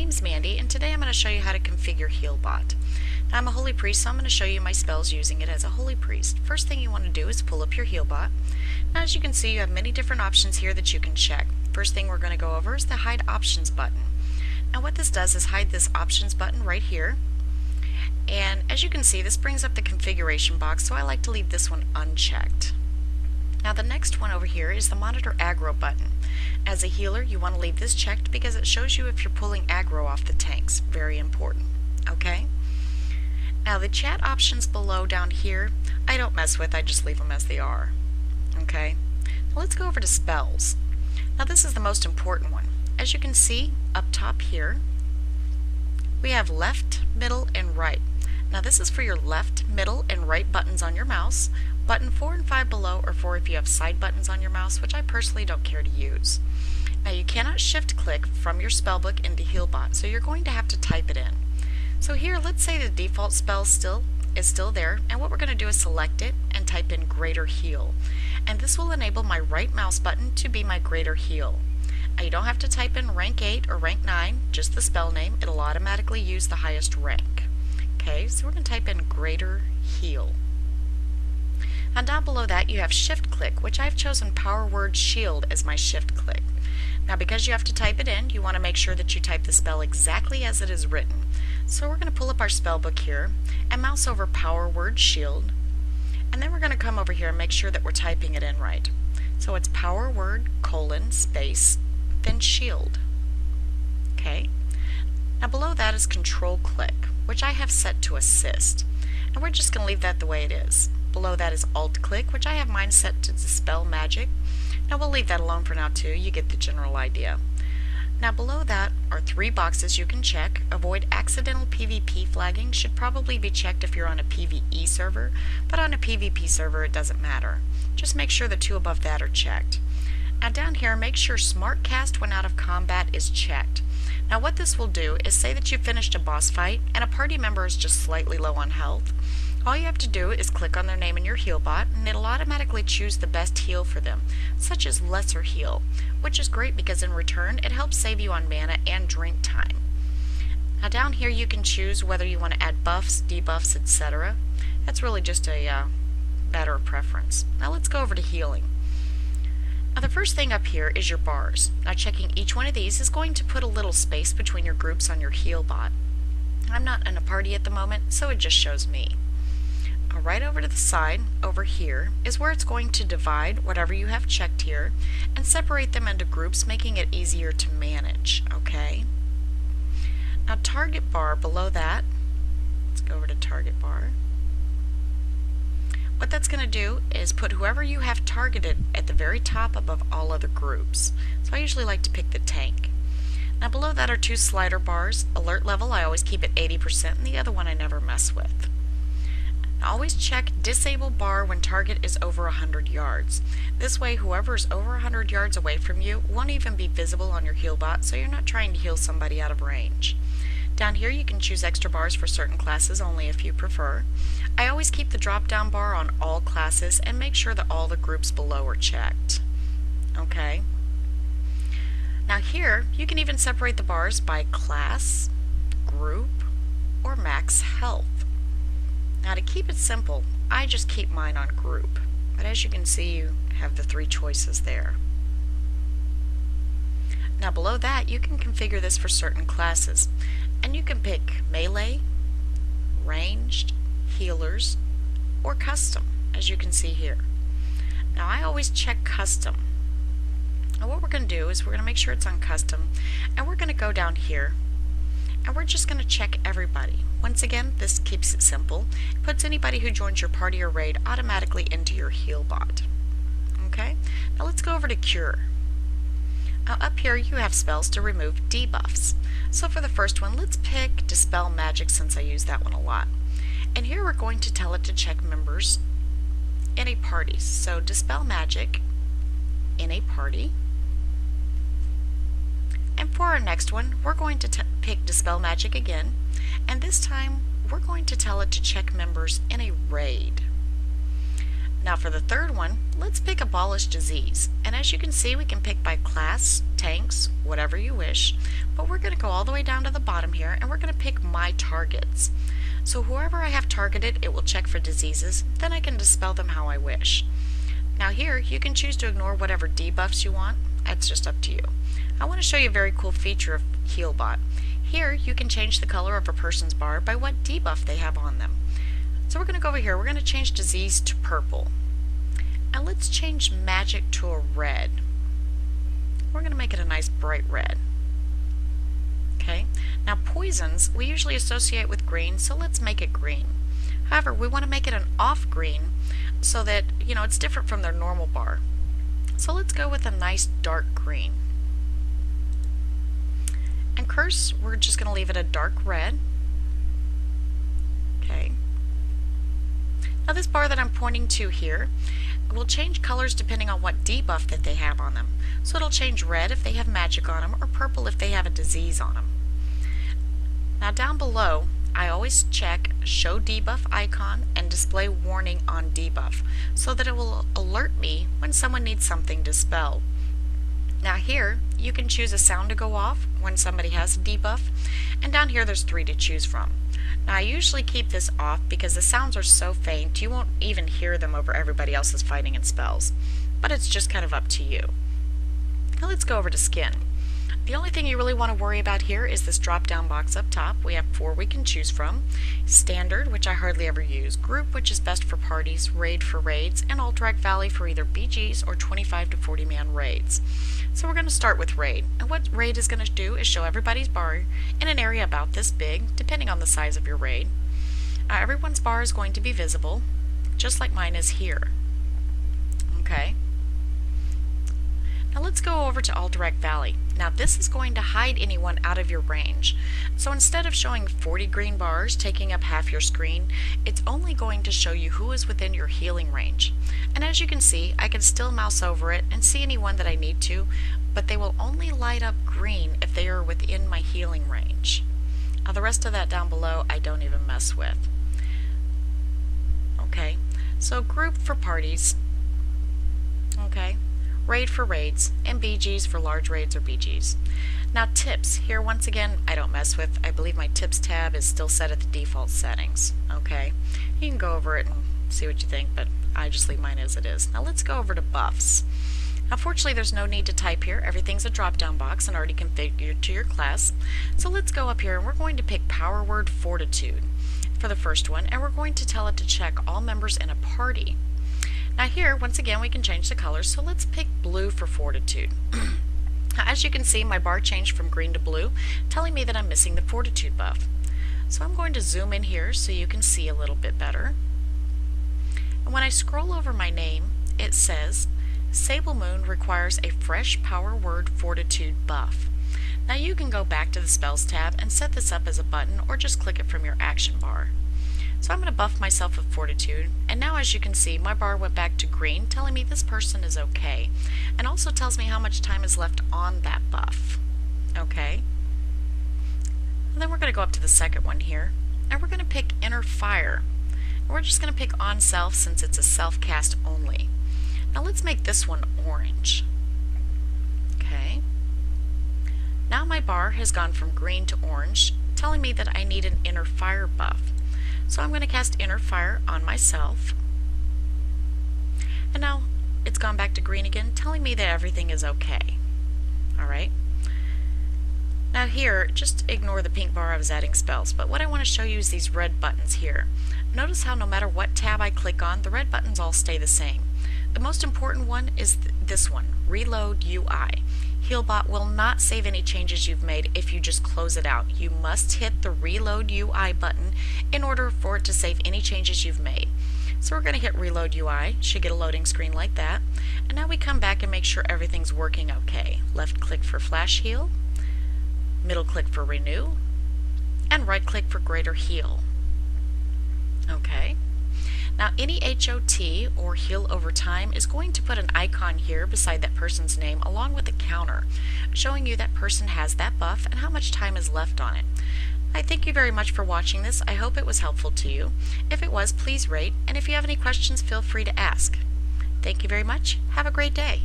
name's Mandy, and today I'm going to show you how to configure Healbot. Now I'm a holy priest, so I'm going to show you my spells using it as a holy priest. First thing you want to do is pull up your Healbot. Now as you can see, you have many different options here that you can check. First thing we're going to go over is the Hide Options button. Now what this does is hide this Options button right here. And as you can see, this brings up the configuration box, so I like to leave this one unchecked. Now the next one over here is the Monitor Aggro button. As a healer, you want to leave this checked because it shows you if you're pulling aggro off the tanks. Very important. Okay? Now the chat options below down here, I don't mess with, I just leave them as they are. Okay? Now let's go over to spells. Now this is the most important one. As you can see up top here, we have left, middle, and right. Now this is for your left, middle, and right buttons on your mouse. Button 4 and 5 below are for if you have side buttons on your mouse, which I personally don't care to use. Now you cannot shift click from your spellbook into Healbot, so you're going to have to type it in. So here, let's say the default spell is still there, and what we're going to do is select it and type in Greater Heal. And this will enable my right mouse button to be my Greater Heal. Now you don't have to type in rank 8 or rank 9, just the spell name. It'll automatically use the highest rank. Okay, so we're going to type in Greater Heal. Now down below that you have shift click, which I've chosen Power Word Shield as my shift click. Now because you have to type it in, you want to make sure that you type the spell exactly as it is written. So we're going to pull up our spell book here and mouse over Power Word Shield, and then we're going to come over here and make sure that we're typing it in right. So it's Power Word space then Shield. Okay. Now below that is Control Click, which I have set to Assist, and we're just going to leave that the way it is. Below that is Alt Click, which I have mine set to Dispel Magic. Now we'll leave that alone for now too, you get the general idea. Now below that are 3 boxes you can check. Avoid accidental PvP flagging should probably be checked if you're on a PvE server, but on a PvP server it doesn't matter. Just make sure the 2 above that are checked. Now down here, make sure Smart Cast when out of combat is checked. Now what this will do is say that you finished a boss fight and a party member is just slightly low on health. All you have to do is click on their name in your Healbot and it'll automatically choose the best heal for them, such as Lesser Heal, which is great because in return it helps save you on mana and drink time. Now down here you can choose whether you want to add buffs, debuffs, etc. That's really just a matter of preference. Now let's go over to healing. Now the first thing up here is your bars. Now checking each one of these is going to put a little space between your groups on your Healbot. I'm not in a party at the moment, so it just shows me. Right over to the side, over here, is where it's going to divide whatever you have checked here and separate them into groups, making it easier to manage, okay? Now target bar below that, let's go over to target bar. What that's going to do is put whoever you have targeted at the very top above all other groups. So I usually like to pick the tank. Now below that are 2 slider bars. Alert level I always keep at 80% and the other one I never mess with. Always check Disable Bar when target is over 100 yards. This way whoever is over 100 yards away from you won't even be visible on your Healbot, so you're not trying to heal somebody out of range. Down here you can choose extra bars for certain classes only if you prefer. I always keep the drop down bar on all classes and make sure that all the groups below are checked. Okay. Now here you can even separate the bars by class, group, or max health. Now to keep it simple, I just keep mine on group, but as you can see you have the 3 choices there. Now below that you can configure this for certain classes, and you can pick melee, ranged, healers, or custom, as you can see here. Now I always check custom. Now what we're going to do is we're going to make sure it's on custom, and we're going to go down here and we're just going to check everybody. Once again, this keeps it simple. It puts anybody who joins your party or raid automatically into your Healbot. Okay, now let's go over to Cure. Now up here you have spells to remove debuffs. So for the first one, let's pick Dispel Magic since I use that one a lot. And here we're going to tell it to check members in a party. So Dispel Magic in a party. And for our next one, we're going to pick Dispel Magic again, and this time we're going to tell it to check members in a raid. Now for the third one, let's pick Abolish Disease. And as you can see, we can pick by class, tanks, whatever you wish. But we're going to go all the way down to the bottom here, and we're going to pick My Targets. So whoever I have targeted, it will check for diseases, then I can dispel them how I wish. Now here, you can choose to ignore whatever debuffs you want. It's just up to you. I want to show you a very cool feature of Healbot. Here, you can change the color of a person's bar by what debuff they have on them. So we're going to go over here, we're going to change disease to purple. And let's change magic to a red. We're going to make it a nice bright red. Okay, now poisons we usually associate with green, so let's make it green. However, we want to make it an off green so that, it's different from their normal bar. So let's go with a nice dark green. And curse, we're just going to leave it a dark red. Okay. Now this bar that I'm pointing to here will change colors depending on what debuff that they have on them. So it'll change red if they have magic on them, or purple if they have a disease on them. Now down below, I always check Show Debuff icon and Display Warning on Debuff so that it will alert me when someone needs something dispelled. Now here, you can choose a sound to go off when somebody has a debuff, and down here there's 3 to choose from. Now I usually keep this off because the sounds are so faint you won't even hear them over everybody else's fighting and spells, but it's just kind of up to you. Now let's go over to Skin. The only thing you really want to worry about here is this drop down box up top. We have 4 we can choose from. Standard, which I hardly ever use, Group, which is best for parties, Raid for raids, and Alterac Valley for either BGs or 25 to 40 man raids. So we're going to start with Raid. And what Raid is going to do is show everybody's bar in an area about this big, depending on the size of your raid. Everyone's bar is going to be visible, just like mine is here. Okay. Now let's go over to Alterac Valley. Now this is going to hide anyone out of your range. So instead of showing 40 green bars taking up half your screen, it's only going to show you who is within your healing range. And as you can see, I can still mouse over it and see anyone that I need to, but they will only light up green if they are within my healing range. Now the rest of that down below I don't even mess with. Okay, so Group for parties. Okay. Raid for raids, and BGs for large raids or BGs. Now tips, here once again I don't mess with. I believe my tips tab is still set at the default settings. Okay, you can go over it and see what you think, but I just leave mine as it is. Now let's go over to buffs. Now fortunately there's no need to type here, everything's a drop down box and already configured to your class. So let's go up here and we're going to pick Power Word Fortitude for the first one, and we're going to tell it to check all members in a party. Now here, once again, we can change the colors, so let's pick blue for Fortitude. As you can see, my bar changed from green to blue, telling me that I'm missing the Fortitude buff. So I'm going to zoom in here so you can see a little bit better. And when I scroll over my name, it says, Sable Moon requires a fresh Power Word Fortitude buff. Now you can go back to the Spells tab and set this up as a button, or just click it from your action bar. So I'm going to buff myself with Fortitude, and now as you can see my bar went back to green, telling me this person is okay, and also tells me how much time is left on that buff. Okay. And then we're going to go up to the second one here, and we're going to pick Inner Fire. And we're just going to pick On Self since it's a self-cast only. Now let's make this one orange. Okay. Now my bar has gone from green to orange, telling me that I need an Inner Fire buff. So I'm going to cast Inner Fire on myself. And now it's gone back to green again, telling me that everything is okay. Alright. Now here, just ignore the pink bar I was adding spells, but what I want to show you is these red buttons here. Notice how no matter what tab I click on, the red buttons all stay the same. The most important one is this one, Reload UI. Healbot will not save any changes you've made if you just close it out. You must hit the Reload UI button in order for it to save any changes you've made. So we're going to hit Reload UI, should get a loading screen like that. And now we come back and make sure everything's working okay. Left click for Flash Heal, middle click for Renew, and right click for Greater Heal. Okay. Now any HOT or heal over time is going to put an icon here beside that person's name along with a counter, showing you that person has that buff and how much time is left on it. I thank you very much for watching this. I hope it was helpful to you. If it was, please rate, and if you have any questions, feel free to ask. Thank you very much. Have a great day.